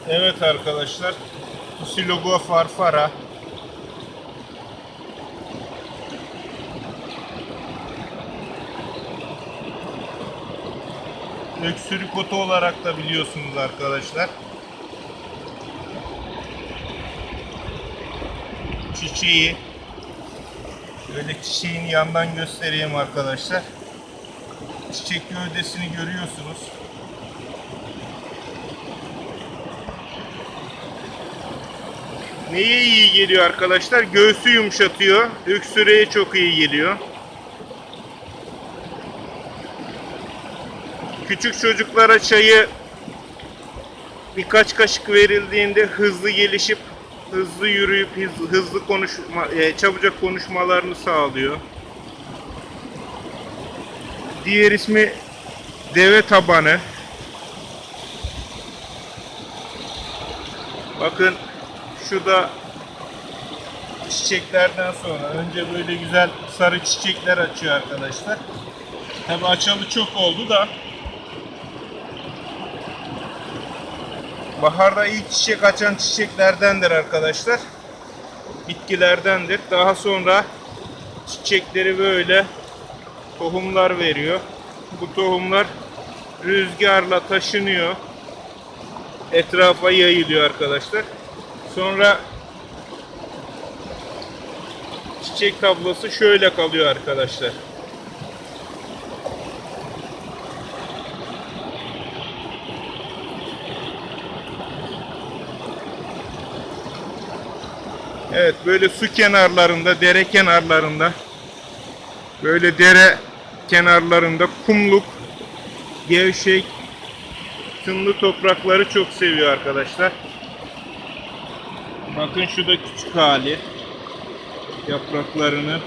Evet arkadaşlar, Psilogo farfara. Öksürük otu olarak da biliyorsunuz arkadaşlar. Çiçeği. Böyle çiçeğin yandan göstereyim arkadaşlar. Çiçek gövdesini görüyorsunuz. Neye iyi geliyor arkadaşlar? Göğsü yumuşatıyor. Öksürüğe çok iyi geliyor. Küçük çocuklara çayı birkaç kaşık verildiğinde hızlı gelişip, hızlı yürüyüp, hızlı çabucak konuşmalarını sağlıyor. Diğer ismi deve tabanı. Bakın şu da çiçeklerden sonra önce böyle güzel sarı çiçekler açıyor arkadaşlar. Tabi açalı çok oldu da baharda ilk çiçek açan çiçeklerdendir arkadaşlar. Bitkilerdendir. Daha sonra çiçekleri böyle tohumlar veriyor. Bu tohumlar rüzgarla taşınıyor. Etrafa yayılıyor arkadaşlar. Sonra çiçek tablosu şöyle kalıyor arkadaşlar. Evet, böyle su kenarlarında, dere kenarlarında, böyle dere kenarlarında kumluk, gevşek, tınlı toprakları çok seviyor arkadaşlar. Bakın şu da küçük hali yapraklarını.